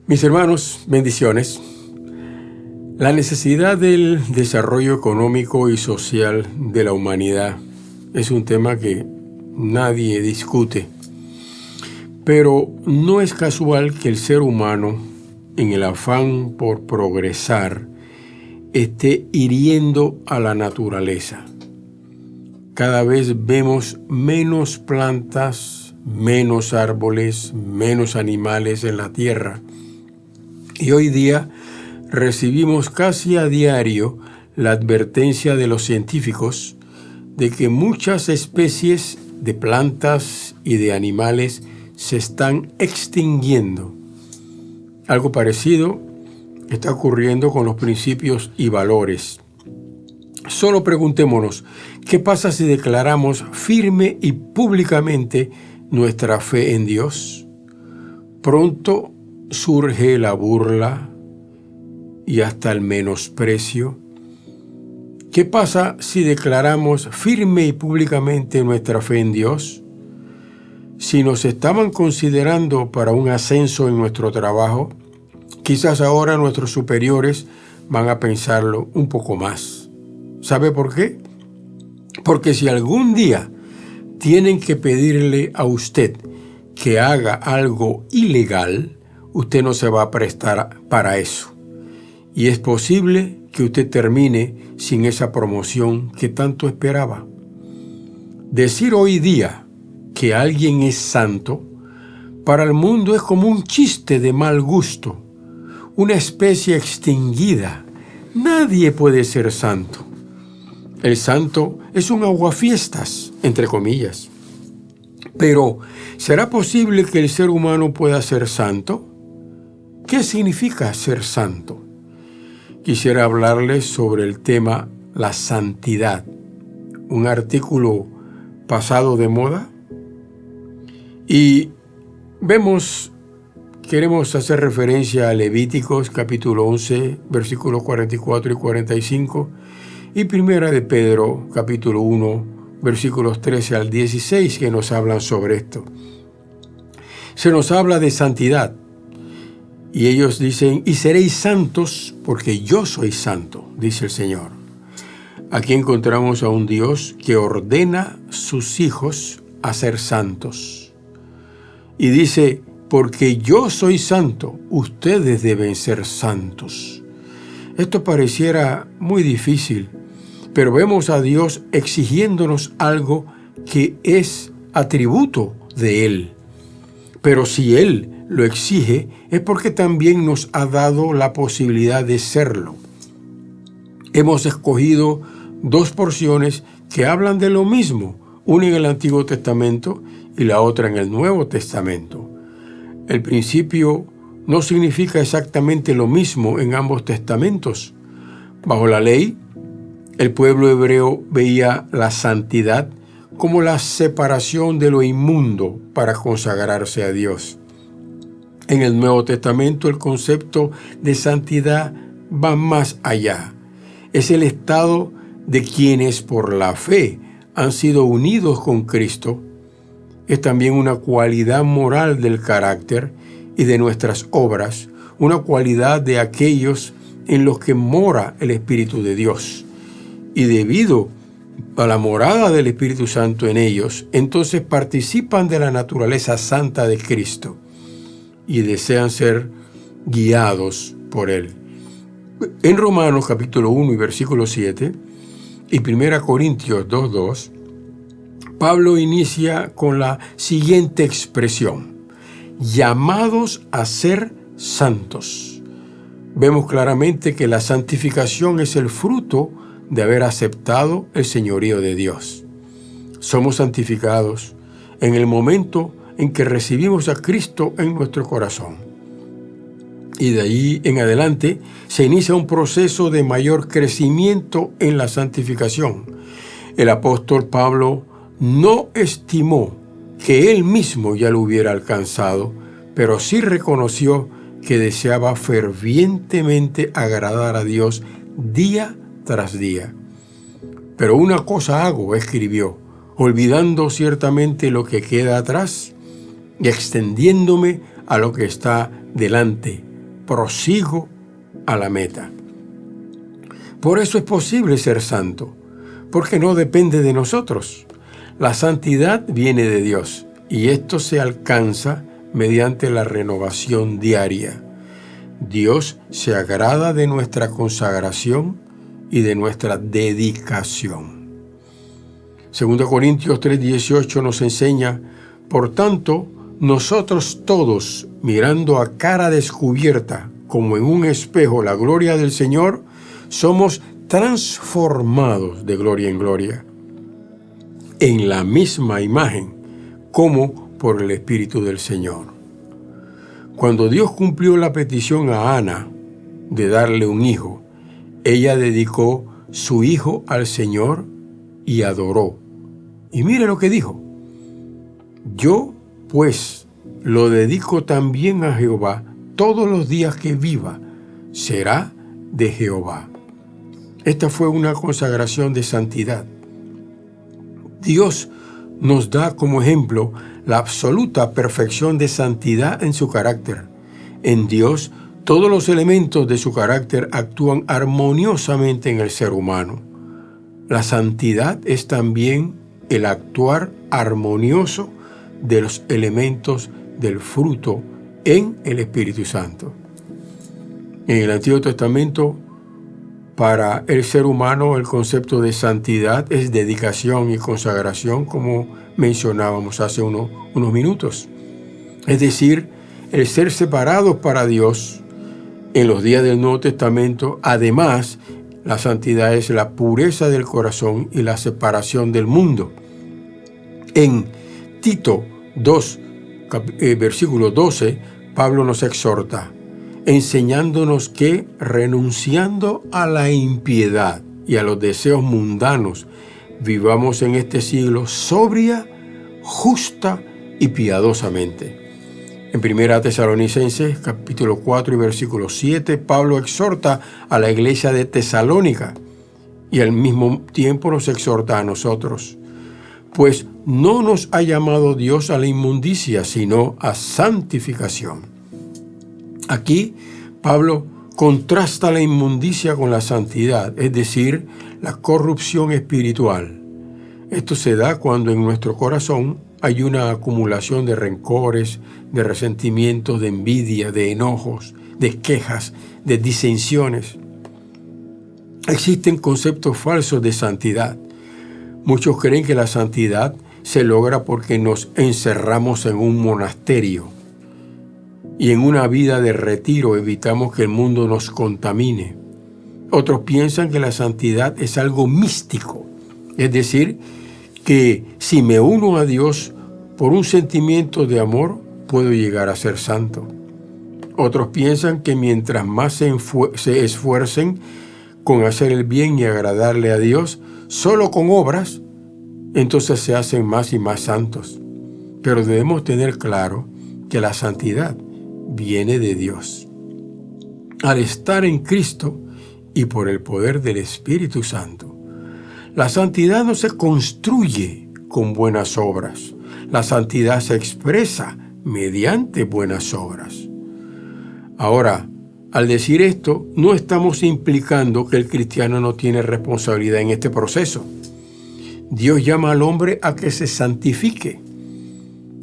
Mis hermanos, bendiciones. La necesidad del desarrollo económico y social de la humanidad es un tema que nadie discute. Pero no es casual que el ser humano, en el afán por progresar, esté hiriendo a la naturaleza. Cada vez vemos menos plantas, menos árboles, menos animales en la tierra. Y hoy día recibimos casi a diario la advertencia de los científicos de que muchas especies de plantas y de animales se están extinguiendo. Algo parecido está ocurriendo con los principios y valores. Solo preguntémonos, ¿qué pasa si declaramos firme y públicamente nuestra fe en Dios? Pronto surge la burla y hasta el menosprecio. ¿Qué pasa si declaramos firme y públicamente nuestra fe en Dios? Si nos estaban considerando para un ascenso en nuestro trabajo, quizás ahora nuestros superiores van a pensarlo un poco más. ¿Sabe por qué? Porque si algún día tienen que pedirle a usted que haga algo ilegal, usted no se va a prestar para eso. Y es posible que usted termine sin esa promoción que tanto esperaba. Decir hoy día que alguien es santo, para el mundo es como un chiste de mal gusto, una especie extinguida. Nadie puede ser santo. El santo es un aguafiestas, entre comillas. Pero, ¿será posible que el ser humano pueda ser santo? ¿Qué significa ser santo? Quisiera hablarles sobre el tema la santidad, un artículo pasado de moda. Y queremos hacer referencia a Levíticos capítulo 11, versículos 44 y 45, y Primera de Pedro capítulo 1, versículos 13 al 16, que nos hablan sobre esto. Se nos habla de santidad. Y ellos dicen, y seréis santos porque yo soy santo, dice el Señor. Aquí encontramos a un Dios que ordena a sus hijos a ser santos. Y dice, porque yo soy santo, ustedes deben ser santos. Esto pareciera muy difícil, pero vemos a Dios exigiéndonos algo que es atributo de Él. Pero si Él lo exige, es porque también nos ha dado la posibilidad de serlo. Hemos escogido dos porciones que hablan de lo mismo, una en el Antiguo Testamento y la otra en el Nuevo Testamento. El principio no significa exactamente lo mismo en ambos testamentos. Bajo la ley, el pueblo hebreo veía la santidad como la separación de lo inmundo para consagrarse a Dios. En el Nuevo Testamento el concepto de santidad va más allá. Es el estado de quienes por la fe han sido unidos con Cristo. Es también una cualidad moral del carácter y de nuestras obras, una cualidad de aquellos en los que mora el Espíritu de Dios. Y debido a la morada del Espíritu Santo en ellos, entonces participan de la naturaleza santa de Cristo y desean ser guiados por Él. En Romanos capítulo 1 y versículo 7 y 1 Corintios 2:2, Pablo inicia con la siguiente expresión: llamados a ser santos. Vemos claramente que la santificación es el fruto de haber aceptado el señorío de Dios. Somos santificados en el momento en que recibimos a Cristo en nuestro corazón. Y de ahí en adelante se inicia un proceso de mayor crecimiento en la santificación. El apóstol Pablo no estimó que él mismo ya lo hubiera alcanzado, pero sí reconoció que deseaba fervientemente agradar a Dios día tras día. Pero una cosa hago, escribió, olvidando ciertamente lo que queda atrás y extendiéndome a lo que está delante. prosigo a la meta. Por eso es posible ser santo, porque no depende de nosotros. La santidad viene de Dios y esto se alcanza mediante la renovación diaria. Dios se agrada de nuestra consagración y de nuestra dedicación. 2 Corintios 3:18 nos enseña: por tanto, nosotros todos, mirando a cara descubierta, como en un espejo, la gloria del Señor, somos transformados de gloria en gloria, en la misma imagen, como por el Espíritu del Señor. Cuando Dios cumplió la petición a Ana de darle un hijo, ella dedicó su hijo al Señor y adoró. Y mire lo que dijo: yo, pues, lo dedico también a Jehová, todos los días que viva, será de Jehová. Esta fue una consagración de santidad. Dios nos da como ejemplo la absoluta perfección de santidad en su carácter. En Dios, todos los elementos de su carácter actúan armoniosamente en el ser humano. La santidad es también el actuar armonioso de los elementos del fruto en el Espíritu Santo. En el Antiguo Testamento, para el ser humano, el concepto de santidad es dedicación y consagración, como mencionábamos hace unos minutos. Es decir, el ser separados para Dios. En los días del Nuevo Testamento, además, la santidad es la pureza del corazón y la separación del mundo. En Tito 2, versículo 12, Pablo nos exhorta, enseñándonos que, renunciando a la impiedad y a los deseos mundanos, vivamos en este siglo sobria, justa y piadosamente. En 1 Tesalonicenses, capítulo 4 y versículo 7, Pablo exhorta a la iglesia de Tesalónica y al mismo tiempo nos exhorta a nosotros. Pues no nos ha llamado Dios a la inmundicia, sino a santificación. Aquí, Pablo contrasta la inmundicia con la santidad, es decir, la corrupción espiritual. Esto se da cuando en nuestro corazón hay una acumulación de rencores, de resentimientos, de envidia, de enojos, de quejas, de disensiones. Existen conceptos falsos de santidad. Muchos creen que la santidad se logra porque nos encerramos en un monasterio y en una vida de retiro evitamos que el mundo nos contamine. Otros piensan que la santidad es algo místico, es decir, que si me uno a Dios por un sentimiento de amor, puedo llegar a ser santo. Otros piensan que mientras más se esfuercen con hacer el bien y agradarle a Dios, solo con obras, entonces se hacen más y más santos. Pero debemos tener claro que la santidad viene de Dios. Al estar en Cristo y por el poder del Espíritu Santo, la santidad no se construye con buenas obras. La santidad se expresa mediante buenas obras. Ahora, al decir esto, no estamos implicando que el cristiano no tiene responsabilidad en este proceso. Dios llama al hombre a que se santifique.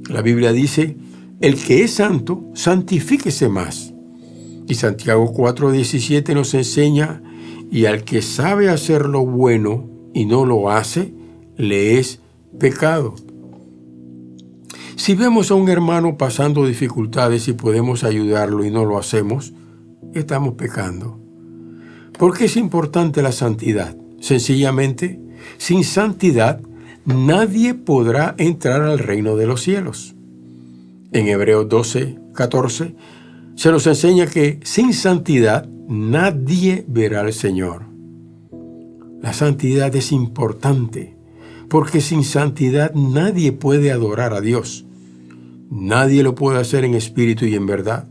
La Biblia dice, el que es santo, santifíquese más. Y Santiago 4:17 nos enseña, y al que sabe hacer lo bueno y no lo hace, le es pecado. Si vemos a un hermano pasando dificultades y podemos ayudarlo y no lo hacemos, estamos pecando. ¿Por qué es importante la santidad? Sencillamente, sin santidad nadie podrá entrar al reino de los cielos. En Hebreos 12:14 se nos enseña que sin santidad nadie verá al Señor. La santidad es importante, porque sin santidad nadie puede adorar a Dios. Nadie lo puede hacer en espíritu y en verdad.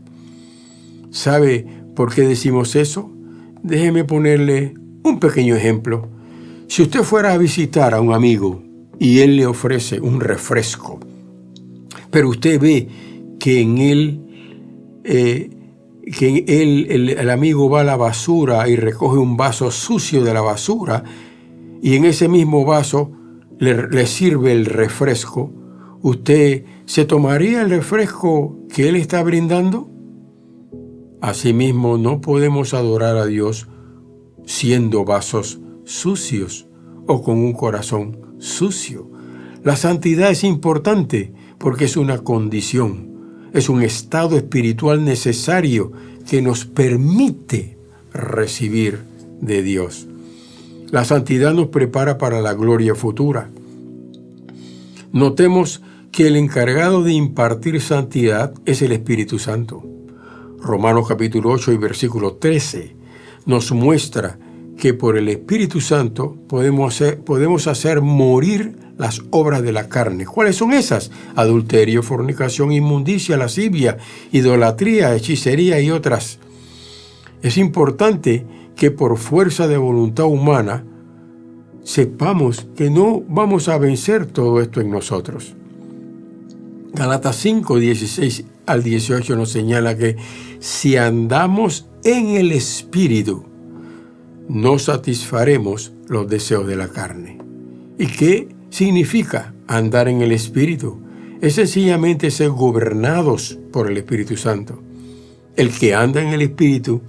¿Sabe por qué decimos eso? Déjeme ponerle un pequeño ejemplo. Si usted fuera a visitar a un amigo y él le ofrece un refresco, pero usted ve que en él que el amigo va a la basura y recoge un vaso sucio de la basura y en ese mismo vaso le sirve el refresco, ¿usted se tomaría el refresco que él está brindando? Asimismo, no podemos adorar a Dios siendo vasos sucios o con un corazón sucio. La santidad es importante porque es una condición, es un estado espiritual necesario que nos permite recibir de Dios. La santidad nos prepara para la gloria futura. Notemos que el encargado de impartir santidad es el Espíritu Santo. Romanos capítulo 8 y versículo 13 nos muestra que por el Espíritu Santo podemos hacer morir las obras de la carne. ¿Cuáles son esas? Adulterio, fornicación, inmundicia, lascivia, idolatría, hechicería y otras. Es importante que por fuerza de voluntad humana sepamos que no vamos a vencer todo esto en nosotros. Gálatas 5, 16 al 18 nos señala que si andamos en el Espíritu, no satisfaremos los deseos de la carne. ¿Y qué significa andar en el Espíritu? Es sencillamente ser gobernados por el Espíritu Santo. El que anda en el Espíritu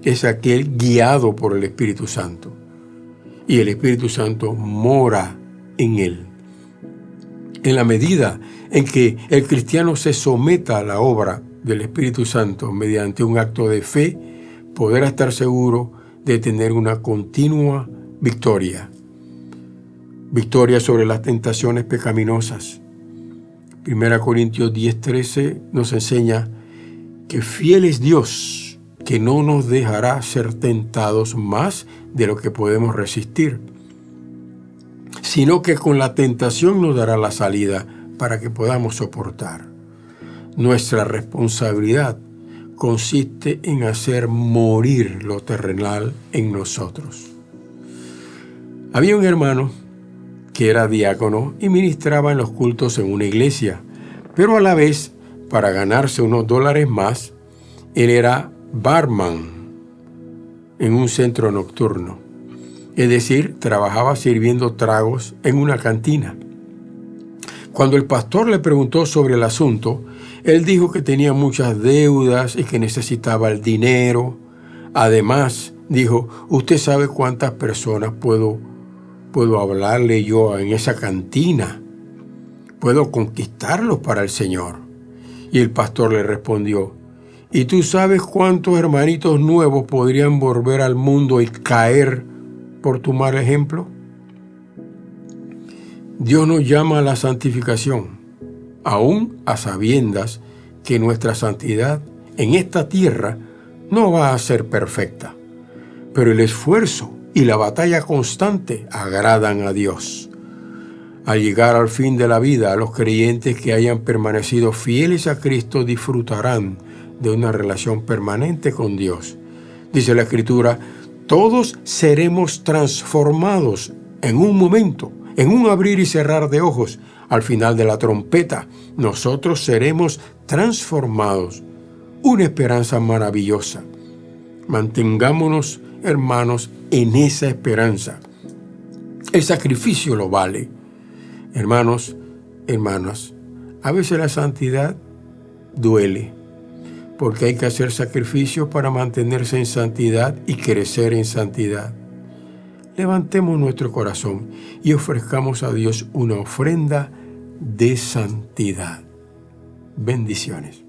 es aquel guiado por el Espíritu Santo. Y el Espíritu Santo mora en él. En la medida en que el cristiano se someta a la obra del Espíritu Santo mediante un acto de fe, podrá estar seguro de tener una continua victoria. Victoria sobre las tentaciones pecaminosas. 1 Corintios 10:13 nos enseña que fiel es Dios, que no nos dejará ser tentados más de lo que podemos resistir, sino que con la tentación nos dará la salida para que podamos soportar. Nuestra responsabilidad consiste en hacer morir lo terrenal en nosotros. Había un hermano que era diácono y ministraba en los cultos en una iglesia, pero a la vez, para ganarse unos dólares más, él era barman en un centro nocturno. Es decir, trabajaba sirviendo tragos en una cantina. Cuando el pastor le preguntó sobre el asunto, él dijo que tenía muchas deudas y que necesitaba el dinero. Además, dijo, ¿usted sabe cuántas personas puedo hablarle yo en esa cantina? Puedo conquistarlos para el Señor. Y el pastor le respondió, ¿y tú sabes cuántos hermanitos nuevos podrían volver al mundo y caer por tu mal ejemplo? Dios nos llama a la santificación, aún a sabiendas que nuestra santidad en esta tierra no va a ser perfecta, pero el esfuerzo y la batalla constante agradan a Dios. Al llegar al fin de la vida, los creyentes que hayan permanecido fieles a Cristo disfrutarán de una relación permanente con Dios. Dice la Escritura, todos seremos transformados en un momento, en un abrir y cerrar de ojos. Al final de la trompeta, nosotros seremos transformados. Una esperanza maravillosa. Mantengámonos, hermanos, en esa esperanza. El sacrificio lo vale. Hermanos, hermanas, a veces la santidad duele, porque hay que hacer sacrificios para mantenerse en santidad y crecer en santidad. Levantemos nuestro corazón y ofrezcamos a Dios una ofrenda de santidad. Bendiciones.